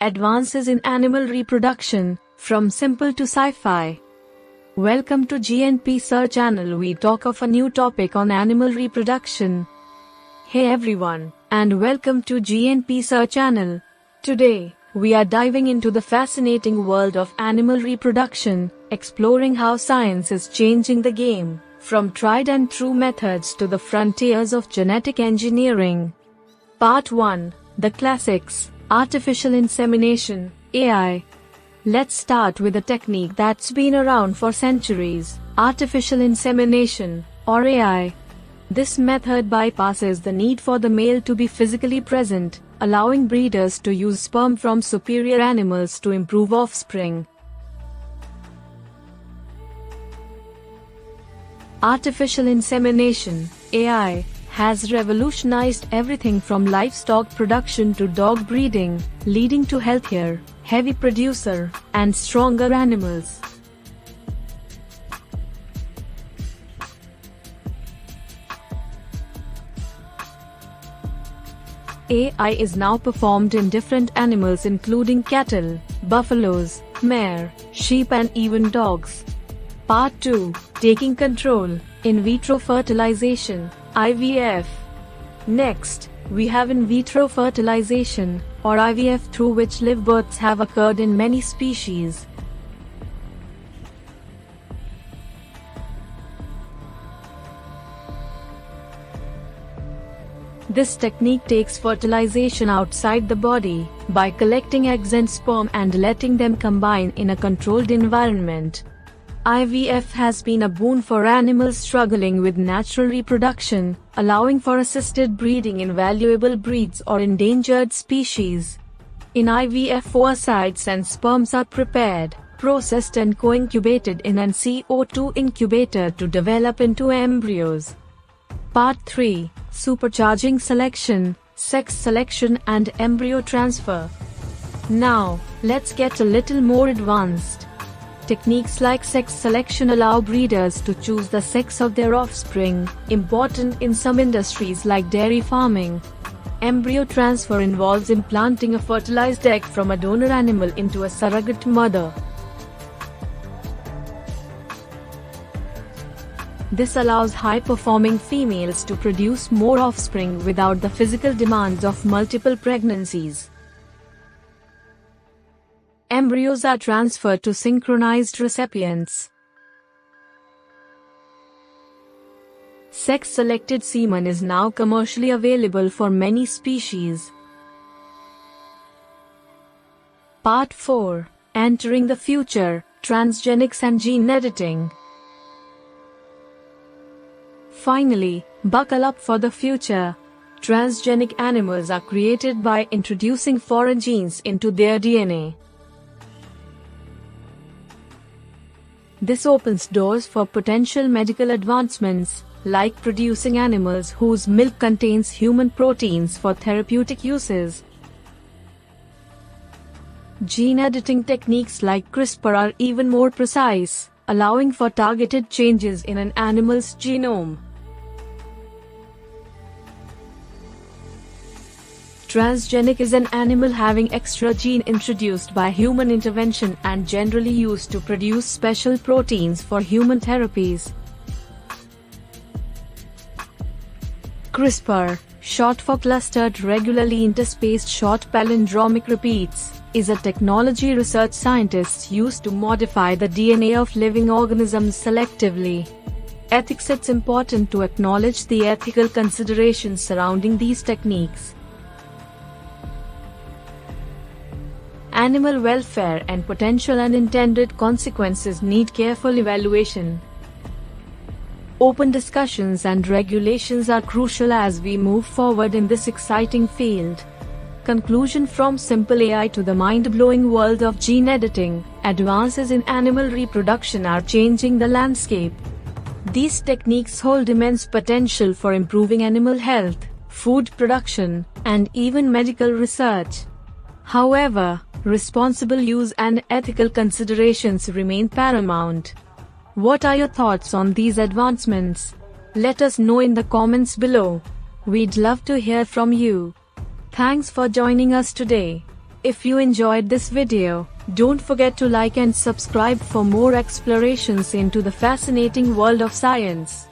Advances in animal reproduction, from simple to sci-fi. Welcome to GNP Sir channel. We talk of a new topic on animal reproduction. Hey everyone, and welcome to GNP Sir channel. Today, we are diving into the fascinating world of animal reproduction, exploring how science is changing the game, from tried and true methods to the frontiers of genetic engineering. Part 1, the classics. Artificial insemination, AI. Let's start with a technique that's been around for centuries, artificial insemination, or AI. This method bypasses the need for the male to be physically present, allowing breeders to use sperm from superior animals to improve offspring. Artificial insemination, AI, has revolutionized everything from livestock production to dog breeding, leading to healthier, heavy producer, and stronger animals. AI is now performed in different animals including cattle, buffaloes, mare, sheep and even dogs. Part 2, taking control, in vitro fertilization, IVF. Next, we have in vitro fertilization, or IVF, through which live births have occurred in many species. This technique takes fertilization outside the body, by collecting eggs and sperm and letting them combine in a controlled environment. IVF has been a boon for animals struggling with natural reproduction, allowing for assisted breeding in valuable breeds or endangered species. In IVF, oocytes and sperms are prepared, processed and co-incubated in an CO2 incubator to develop into embryos. Part 3, supercharging selection, sex selection and embryo transfer. Now, let's get a little more advanced. Techniques like sex selection allow breeders to choose the sex of their offspring, important in some industries like dairy farming. Embryo transfer involves implanting a fertilized egg from a donor animal into a surrogate mother. This allows high-performing females to produce more offspring without the physical demands of multiple pregnancies. Embryos are transferred to synchronized recipients. Sex-selected semen is now commercially available for many species. Part 4, entering the future, transgenics and gene editing. Finally, buckle up for the future. Transgenic animals are created by introducing foreign genes into their DNA. This opens doors for potential medical advancements, like producing animals whose milk contains human proteins for therapeutic uses. Gene editing techniques like CRISPR are even more precise, allowing for targeted changes in an animal's genome. Transgenic is an animal having extra gene introduced by human intervention and generally used to produce special proteins for human therapies. CRISPR, short for clustered regularly interspaced short palindromic repeats, is a technology research scientists use to modify the DNA of living organisms selectively. Ethics. It's important to acknowledge the ethical considerations surrounding these techniques. Animal welfare and potential unintended consequences need careful evaluation. Open discussions and regulations are crucial as we move forward in this exciting field. Conclusion: from simple AI to the mind-blowing world of gene editing, advances in animal reproduction are changing the landscape. These techniques hold immense potential for improving animal health, food production, and even medical research. However, responsible use and ethical considerations remain paramount. What are your thoughts on these advancements? Let us know in the comments below. We'd love to hear from you. Thanks for joining us today. If you enjoyed this video, don't forget to like and subscribe for more explorations into the fascinating world of science.